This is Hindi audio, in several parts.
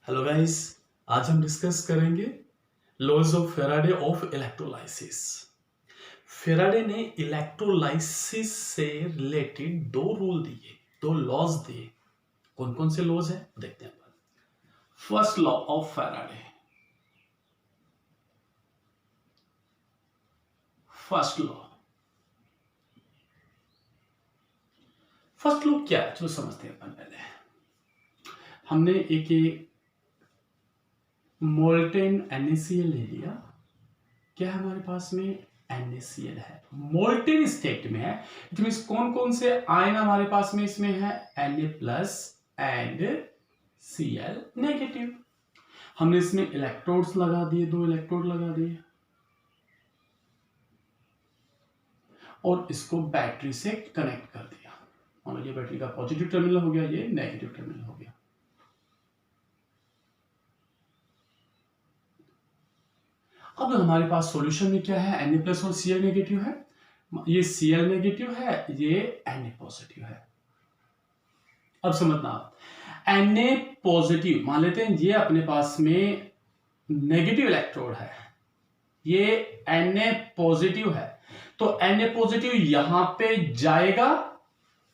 हेलो गाइस, आज हम डिस्कस करेंगे laws of Faraday of electrolysis. Faraday ने इलेक्ट्रोलाइसिस से रिलेटेड दो रूल दिए, दो लॉज दिए। कौन कौन से लॉज हैं देखते हैं। First law of Faraday, first law क्या है जो समझते हैं अपन। पहले हमने एक मोल्टेन NaCl ले लिया। क्या है हमारे पास में? NaCl है, मोल्टेन स्टेट में है। इट मींस कौन कौन से आयन हमारे पास में इसमें है? Na+ and Cl negative. हमने इसमें इलेक्ट्रोड्स लगा दिए, दो इलेक्ट्रोड लगा दिए और इसको बैटरी से कनेक्ट कर दिया। और ये बैटरी का पॉजिटिव टर्मिनल हो गया, ये नेगेटिव टर्मिनल हो गया। अब हमारे पास सॉल्यूशन में क्या है? Na+ और Cl नेगेटिव है, ये Cl नेगेटिव है, ये Na पॉजिटिव है। अब समझना आप, Na पॉजिटिव मान लेते हैं, ये अपने पास में नेगेटिव इलेक्ट्रोड है, ये Na पॉजिटिव है, तो Na पॉजिटिव यहां पे जाएगा।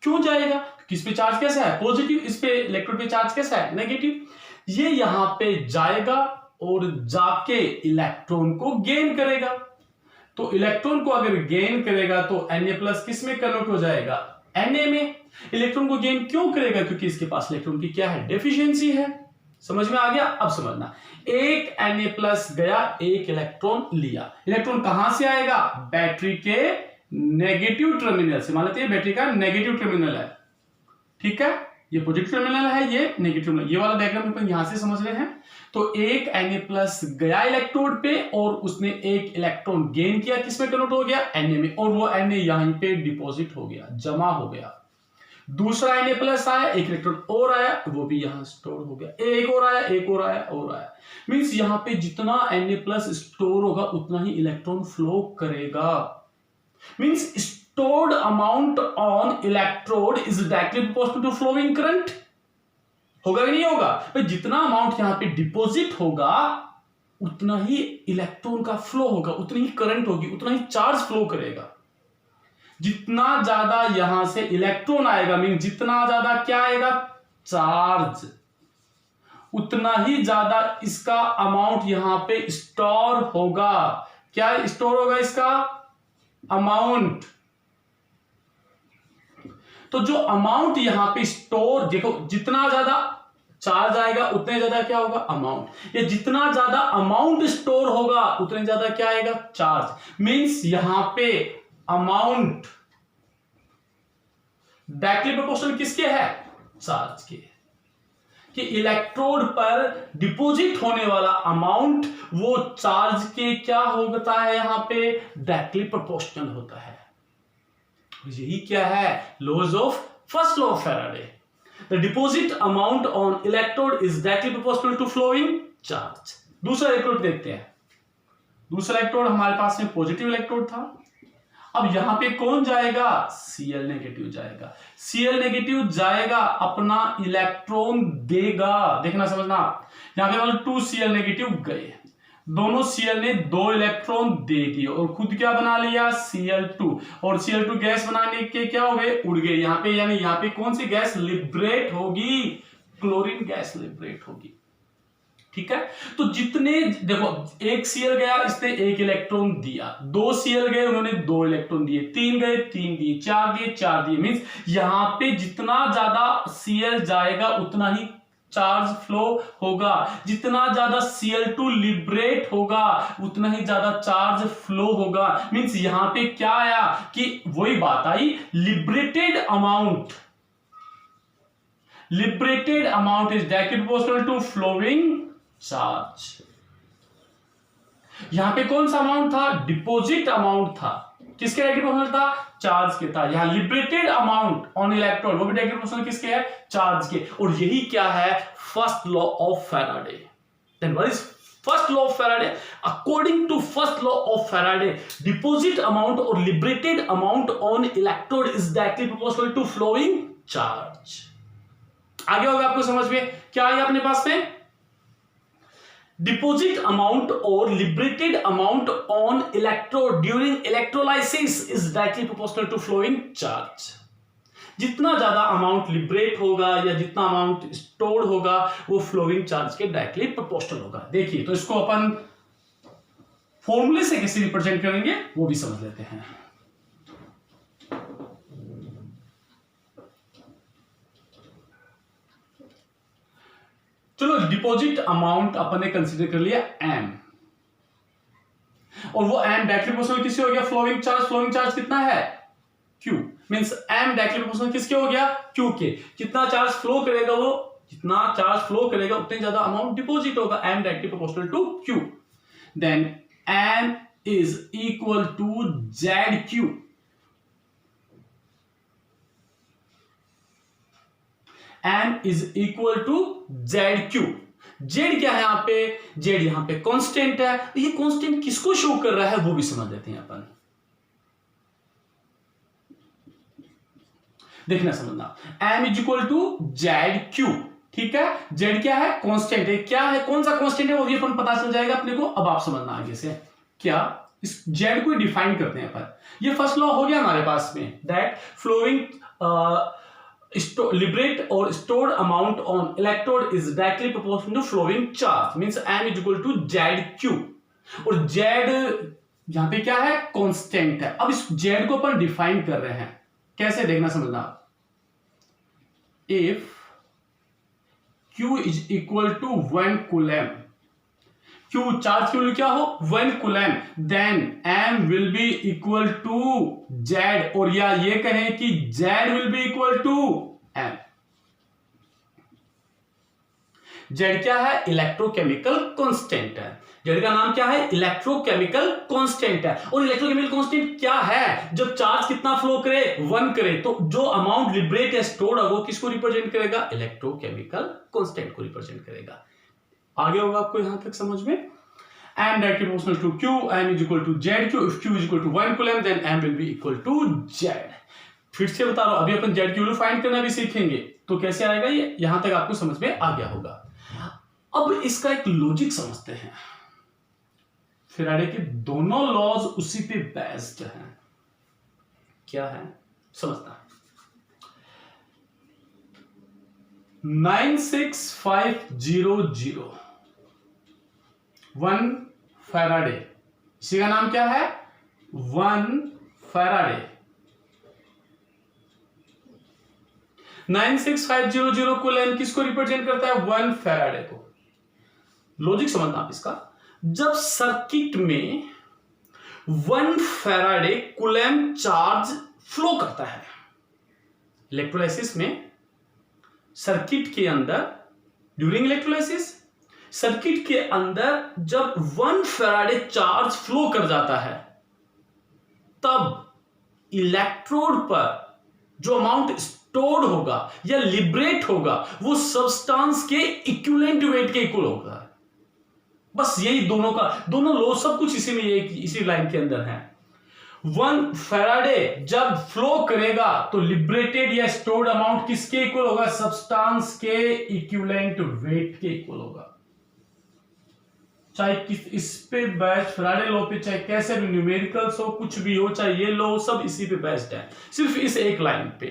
क्यों जाएगा? क्योंकि इस पे चार्ज कैसा है? पॉजिटिव। इस पे इलेक्ट्रोड पे चार्ज कैसा है? नेगेटिव। ये यहां पे जाएगा और जाके इलेक्ट्रॉन को गेन करेगा। तो इलेक्ट्रॉन को अगर गेन करेगा तो Na+ किस में कन्वर्ट हो जाएगा? Na में। इलेक्ट्रॉन को गेन क्यों करेगा? क्योंकि इसके पास इलेक्ट्रॉन की क्या है? डेफिशिएंसी है। समझ में आ गया? अब समझना, एक Na+ गया, एक इलेक्ट्रॉन लिया। इलेक्ट्रॉन कहां से आएगा? बैटरी के नेगेटिव टर्मिनल से। मान लेते हैं बैटरी का नेगेटिव टर्मिनल है, ठीक है, ये पॉजिटिव टर्मिनल है, ये नेगेटिव टर्मिनल। ये वाला डायग्राम अपन यहां से समझ रहे हैं। तो एक Na+ गया इलेक्ट्रोड पे और उसने एक इलेक्ट्रॉन गेन किया, किसमें कन्वर्ट हो गया? Na में, और वो Na यहीं पे डिपॉजिट हो गया, जमा हो गया। दूसरा Na+ आया, एक इलेक्ट्रॉन और आया, वो भी यहां स्टोर हो गया। एक और आया, एक और आया, और आया। मींस यहां पे जितना Na+ स्टोर होगा उतना ही इलेक्ट्रॉन फ्लो करेगा। Means stored amount on electrode is directly proportional to flowing current। होगा कि नहीं होगा? भाई जितना अमाउंट यहां पे डिपॉजिट होगा उतना ही इलेक्ट्रॉन का फ्लो होगा, उतनी ही करंट होगी, उतना ही चार्ज फ्लो करेगा। जितना ज्यादा यहां से इलेक्ट्रॉन आएगा, मीन जितना ज्यादा क्या आएगा? चार्ज, उतना ही ज्यादा इसका अमाउंट यहां पे स्टोर होगा। क्या स्टोर होगा इसका? अमाउंट। तो जो अमाउंट यहां पे स्टोर, देखो जितना ज्यादा चार्ज आएगा उतने ज्यादा क्या होगा? अमाउंट। ये जितना ज्यादा अमाउंट स्टोर होगा उतने ज्यादा क्या आएगा? चार्ज। मींस यहां पे अमाउंट डायरेक्टली प्रोपोर्शनल किसके है? चार्ज के। कि इलेक्ट्रोड पर डिपॉजिट होने वाला अमाउंट वो चार्ज के क्या होता है? यहां पे डायरेक्टली प्रोपोर्शनल होता है। यही क्या है? Laws of first law of Faraday. The deposit amount on electrode is directly proportional to flowing charge. दूसरा इलेक्ट्रोड देखते हैं। दूसरा इलेक्ट्रोड हमारे पास में पॉजिटिव इलेक्ट्रोड था। अब यहां पे कौन जाएगा? Cl नेगेटिव जाएगा। Cl नेगेटिव जाएगा, अपना इलेक्ट्रॉन देगा। देखना, समझना, यहां पे मतलब 2 Cl नेगेटिव गए, दोनों Cl ने 2 इलेक्ट्रॉन दे दिए और खुद क्या बना लिया? Cl2। और Cl2 गैस बनाने के क्या हो गए? उड़ गए यहां पे। यानी यहां पे कौन सी गैस लिबरेट होगी? क्लोरीन गैस लिबरेट होगी, ठीक है। तो जितने, देखो, एक Cl गया, इसने 1 इलेक्ट्रॉन दिया, 2 Cl गए, उन्होंने 2 इलेक्ट्रॉन दिए, 3 गए, 3 दिए, 4 दिए, 4 दिए। मींस यहां पे जितना ज्यादा Cl जाएगा उतना ही चार्ज फ्लो होगा। जितना ज्यादा Cl2 लिबरेट होगा उतना ही ज्यादा चार्ज फ्लो होगा। मींस यहां पे क्या आया कि वही बात आई, liberated amount is directly proportional to flowing charge. यहां पे कौन सा अमाउंट था? डिपॉजिट अमाउंट था। किसके डायरेक्टली प्रोपोर्शनल था? चार्ज के था। यहां लिबरेटेड अमाउंट ऑन इलेक्ट्रॉन, वो भी डायरेक्टली प्रोपोर्शनल किसके है? चार्ज के। और यही क्या है? First law of Faraday. Then what is first law of Faraday? According to first law of Faraday, deposit amount और liberated amount on electrode is directly proportional to flowing charge. आगे होगा आपको समझ में? क्या है अपने पास में? deposit amount or liberated amount on electrode during electrolysis is directly proportional to flowing charge. जितना ज्यादा अमाउंट लिबरेट होगा या जितना अमाउंट स्टोर होगा वो फ्लोइंग चार्ज के डायरेक्टली प्रोपोर्शनल होगा. देखिए तो इसको अपन फॉर्मूले से कैसे रिप्रेजेंट करेंगे वो भी समझ लेते हैं. चलो डिपॉजिट अमाउंट अपन ने कंसीडर कर लिया एम, और वो एम डायरेक्टली प्रोपोर्शनल किससे हो गया? Flowing charge. फ्लोइंग चार्ज कितना है? Q. Means M directly proportional किसके हो गया? क्यू के. जितना चार्ज फ्लो करेगा वो जितना चार्ज फ्लो करेगा उतने ज्यादा अमाउंट डिपॉजिट होगा. M directly proportional to Q. Then M is equal to Z Q. M is equal to ZQ. Z क्या है यहां पे? Z यहां पे कांस्टेंट है. ये कांस्टेंट किसको शो कर रहा है वो भी समझ लेते हैं अपन. देखना समझना. M is equal to ZQ. ठीक है. Z क्या है? कांस्टेंट है. क्या है? कौन सा कांस्टेंट है वो भी अपन पता चल जाएगा अपने को. अब आप समझना आगे से. क्या इस Z को डिफाइन करते हैं अपन. ये फर्स्ट लॉ हो गया हमारे पास में that flowing liberate or stored amount on electrode is directly proportional to flowing charge. Means M is equal to ZQ. और Z यहां पे क्या है? कांस्टेंट है. अब इस Z को अपन डिफाइन कर रहे हैं. कैसे देखना समझना. If Q is equal to 1 coulomb, Q charge की वैल्यू क्या हो? 1 coulomb. Then M will be equal to Z, और या ये कहें कि Z will be equal to M. Z क्या है? इलेक्ट्रोकेमिकल कांस्टेंट है. Z का नाम क्या है? इलेक्ट्रोकेमिकल कांस्टेंट है. और इलेक्ट्रोकेमिकल कांस्टेंट क्या है? जब चार्ज कितना फ्लो करे? 1 करे. तो जो अमाउंट लिबरेट या स्टोर्ड है वो किसको रिप्रेजेंट करेगा? इलेक्ट्रोकेमिकल कांस्टेंट को रिप्रेजेंट करेगा. आगे होगा आपको यहां तक समझ में. M directly proportional to Q. M is equal to ZQ. If Q is equal to 1 coulomb, then M will be equal to Z. फिर से बता रहा हूं, अभी अपन Z की वैल्यू फाइंड करना भी सीखेंगे. तो कैसे आएगा ये? यहां तक आपको समझ में आ गया होगा. अब इसका एक लॉजिक समझते हैं. फैराडे के दोनों लॉज उसी पे बेस्ड हैं. क्या है? समझना. 96500 1 फैराडे. इसी का नाम क्या है? 1 फैराडे. 96500 कूलम किसको रिप्रेजेंट करता है? 1 फैराडे को. लॉजिक समझना आप इसका. जब सर्किट में 1 फैराडे कूलम चार्ज फ्लो करता है इलेक्ट्रोलाइसिस में, सर्किट के अंदर ड्यूरिंग इलेक्ट्रोलाइसिस सर्किट के अंदर जब 1 फैराडे चार्ज फ्लो कर जाता है तब इलेक्ट्रोड पर जो अमाउंट स्टोर्ड होगा या लिबरेट होगा वो सब्सटेंस के इक्विवेलेंट वेट के इक्वल होगा. बस यही दोनों लॉ सब कुछ इसी में इसी लाइन के अंदर है. 1 फैराडे जब फ्लो करेगा तो लिबरेटेड या स्टोर्ड अमाउंट किसके इक्वल होगा? सब्सटेंस के इक्विवेलेंट वेट के इक्वल होगा. चाहे इस पे बेस्ड फैराडे लॉ पे, चाहे कैसे भी न्यूमेरिकल्स हो, कुछ भी हो, चाहे ये लॉ, सब इसी पे बेस्ड है. सिर्फ इस एक लाइन पे.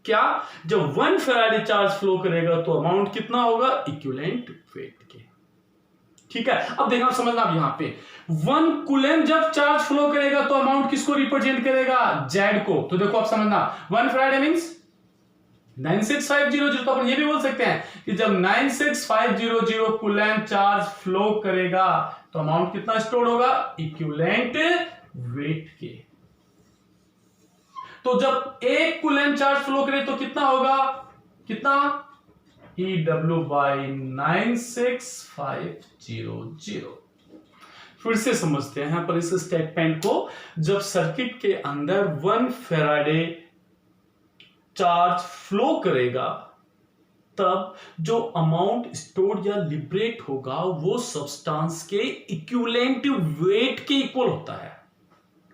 क्या? जब 1 फैराडे चार्ज फ्लो करेगा तो अमाउंट कितना होगा? इक्विवेलेंट वेट के. ठीक है. अब देखना समझना. अब यहां पे 1 कूलम जब चार्ज फ्लो करेगा तो अमाउंट किसको रिप्रेजेंट करेगा? Z को. तो देखो आप समझना. 1 फैराडे मींस 96500. तो अपन ये भी बोल सकते हैं कि जब 96500 कूलम चार्ज फ्लो करेगा तो अमाउंट कितना स्टोर होगा? इक्विवेलेंट वेट के. तो जब 1 कूलम चार्ज फ्लो करे तो कितना होगा? कितना? EW by 96500. फिर से समझते हैं पर इस स्टेटमेंट को. जब सर्किट के अंदर 1 फैराडे चार्ज फ्लो करेगा तब जो अमाउंट स्टोर्ड या लिबरेट होगा वो सब्सटेंस के इक्विवेलेंट वेट के इक्वल होता है.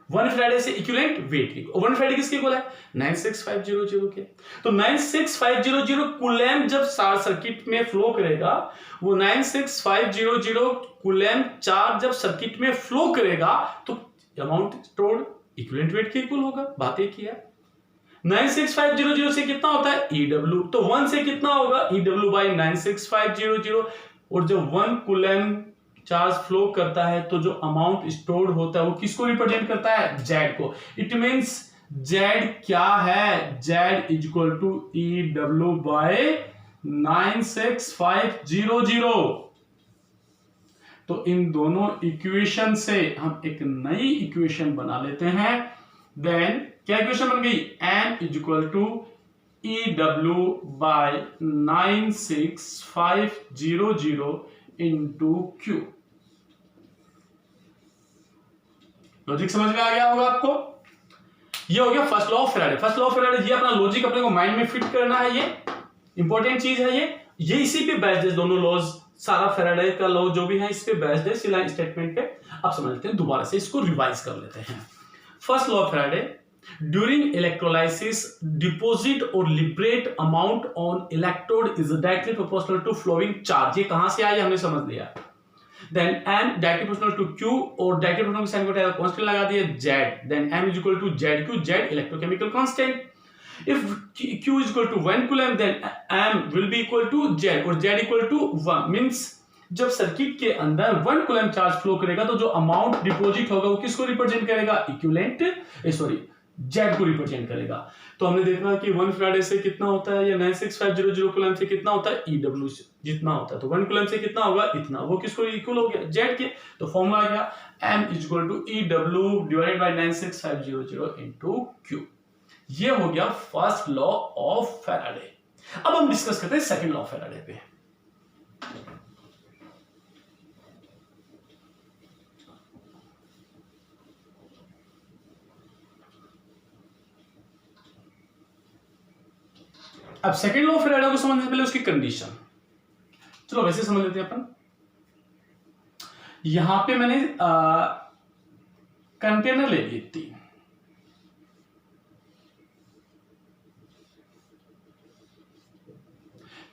1 फैराडे से इक्विवेलेंट वेट की, 1 फैराडे किसके इक्वल है 96500 के। तो 96500 कूलम्ब जब शॉर्ट सर्किट में फ्लो करेगा, वो 96500 कूलम्ब चार्ज जब सर्किट में फ्लो करेगा तो अमाउंट स्टोर्ड इक्विवेलेंट वेट के इक्वल होगा। बात एक ही है। 96500 से कितना होता है EW, तो 1 से कितना होगा EW बाई 96500, और जब 1 कूलम्ब चार्ज फ्लो करता है तो जो अमाउंट स्टोर्ड होता है वो किसको रिप्रेजेंट करता है Z को। इट मींस Z क्या है, Z is equal to EW by 96500। तो इन दोनों इक्वेशन से हम एक नई इक्वेशन बना लेते हैं। देन क्या इक्वेशन बन गई, M is equal to EW by 96500 into Q। Logic समझ में आ गया होगा आपको। ये हो गया first law of Faraday. First law of Faraday, ये अपना लॉजिक अपने को माइंड में फिट करना है, ये इंपॉर्टेंट चीज है। ये इसी पे बेस्ड है दोनों लॉज, सारा फैराडे का लॉ जो भी है इस पे बेस्ड है, सिला स्टेटमेंट पे। अब समझ लेते हैं, दोबारा से इसको रिवाइज कर लेते हैं। First law of Faraday, during electrolysis deposit और liberate amount on electrode is directly proportional to flowing charge. ये कहां से आया हमने समझ लिया। Then M directly proportional to Q, और डायरेक्टली प्रोपोर्शनल साइन को कांस्टेंट लगा दिया Z। Then M is equal to ZQ, Z electrochemical constant. If Q is equal to 1 coulomb, then M will be equal to Z, और Z equal to 1 मींस जब सर्किट के अंदर 1 कूलम्ब चार्ज फ्लो करेगा तो जो अमाउंट डिपॉजिट होगा वो किसको रिप्रेजेंट करेगा, इक्विवेलेंट Z को रिप्रेजेंट करेगा। तो हमने देखा कि 1 फैराडे से कितना होता है, या 96500 कूलम्ब से कितना होता है, EW से जितना होता है, तो 1 कूलम्ब से कितना होगा, इतना, वो किसको इक्वल हो गया, Z के। तो फॉर्मूला आ गया M is equal to EW divided by 96500 into Q। ये हो गया फर्स्ट लॉ ऑफ फैराडे। अब हम डिस्कस करते हैं सेकंड लॉ ऑफ फैराडे पे। अब सेकंड लॉ ऑफ फैराडे को समझने से पहले उसकी कंडीशन, चलो वैसे समझ लेते हैं अपन। यहां पे मैंने कंटेनर ले ली थी,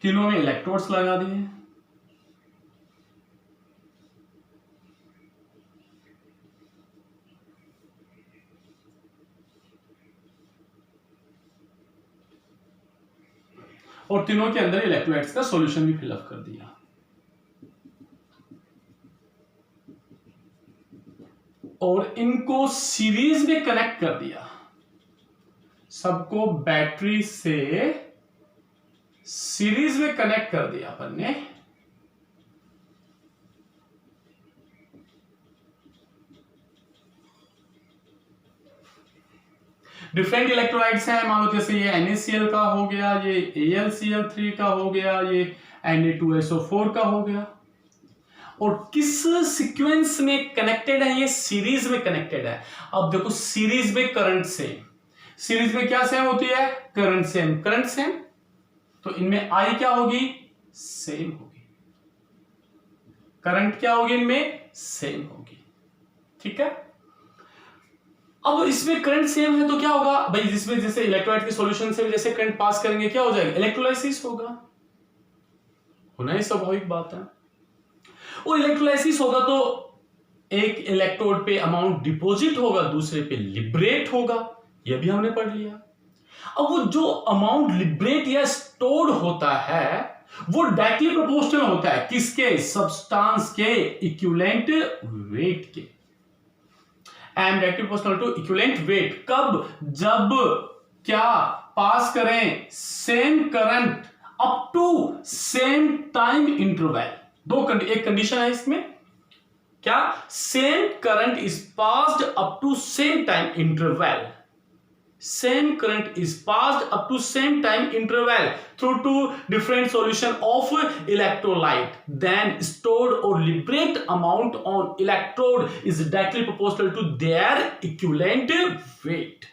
तीनों में इलेक्ट्रोड्स लगा दिए, और तीनों के अंदर इलेक्ट्रोलाइट्स का सॉल्यूशन भी फिलअप कर दिया। और इनको सीरीज में कनेक्ट कर दिया, सबको बैटरी से सीरीज में कनेक्ट कर दिया अपन ने। डिफरेंट इलेक्ट्रोलाइट्स हैं, मान लो जैसे ये NaCl का हो गया, ये AlCl3 का हो गया, ये Na2SO4 का हो गया। और किस सीक्वेंस में कनेक्टेड है, ये सीरीज में कनेक्टेड है। अब देखो सीरीज में करंट सेम, सीरीज में क्या सेम होती है, करंट सेम, करंट सेम, तो इनमें I क्या होगी, सेम होगी, करंट क्या होगी, इनमें सेम होगी। ठीक है। अब इसमें करंट सेम है तो क्या होगा भाई, जिसमें जैसे इलेक्ट्रोलाइट के सॉल्यूशन से जैसे करंट पास करेंगे क्या हो जाएगा, इलेक्ट्रोलाइसिस होगा, होना ही स्वाभाविक बात है। और इलेक्ट्रोलाइसिस होगा तो एक इलेक्ट्रोड पे अमाउंट डिपॉजिट होगा, दूसरे पे लिबरेट होगा, यह भी हमने पढ़ लिया। अब वो जो अमाउंट लिबरेट या स्टोर्ड होता है वो डायरेक्टली प्रोपोर्शनल होता है किसके, सब्सटेंस के इक्विवेलेंट वेट के। M directly proportional to equivalent weight, कब, जब क्या पास करें same current up to same time interval. एक कंडीशन है इसमें, क्या, same current is passed up to same time interval, same current is passed up to same time interval through two different solution of electrolyte, then stored or liberate amount on electrode is directly proportional to their equivalent weight.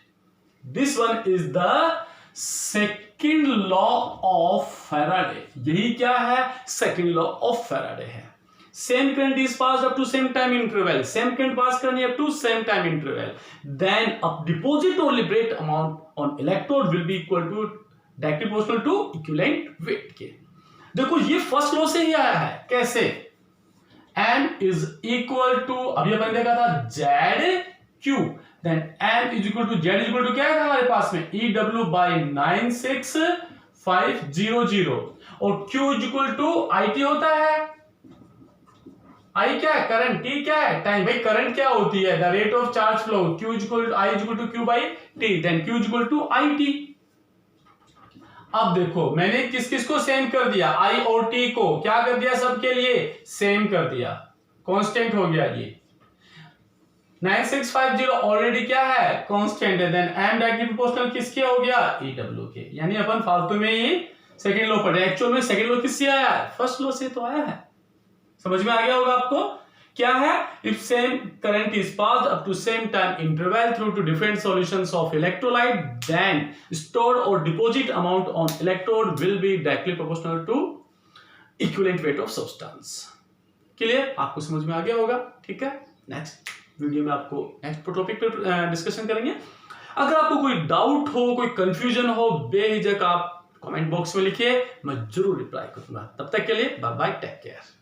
This one is the second law of Faraday. यही क्या है, second law of Faraday है। same current is passed up to same time interval, same current pass करनी up to same time interval, then a deposit or liberate amount on electrode will be equal to directly proportional to equivalent weight के। देखो ये फर्स्ट लॉ से ही आया है, कैसे? M is equal to, अभी अपन देखा था ZQ, then M is equal to Z is equal to क्या है हमारे पास में EW by 96500 और Q is equal to IT होता है, I क्या है करंट, T क्या है टाइम। भाई करंट क्या होती है? The rate of charge flow. Q is equal to I is equal to Q by T, then Q is equal to IT। अब देखो मैंने किस किस को सेम कर दिया, I और T को क्या कर दिया, सबके लिए सेम कर दिया, कांस्टेंट हो गया ये। 9650 ऑलरेडी क्या है, कांस्टेंट है, देन M डायरेक्टली प्रोपोर्शनल किसके हो गया, EW के। यानी अपन फालतू में ही सेकंड लॉ पढ़े, एक्चुअल में सेकंड लॉ किससे आया है, फर्स्ट लॉ से तो आया है। समझ में आ गया होगा आपको क्या है? If same current is passed up to same time interval through two different solutions of electrolyte, then stored और deposit amount on electrode will be directly proportional to equivalent weight of substance. Clear? आपको समझ में आ गया होगा। ठीक है, नेक्स्ट वीडियो में आपको नेक्स्ट टॉपिक पे डिस्कशन करेंगे। अगर आपको कोई डाउट हो, कोई कंफ्यूजन हो, बेहिचक आप कमेंट बॉक्स में लिखिए, मैं जरूर रिप्लाई करूंगा। तब तक के लिए बाय बाय, टेक केयर।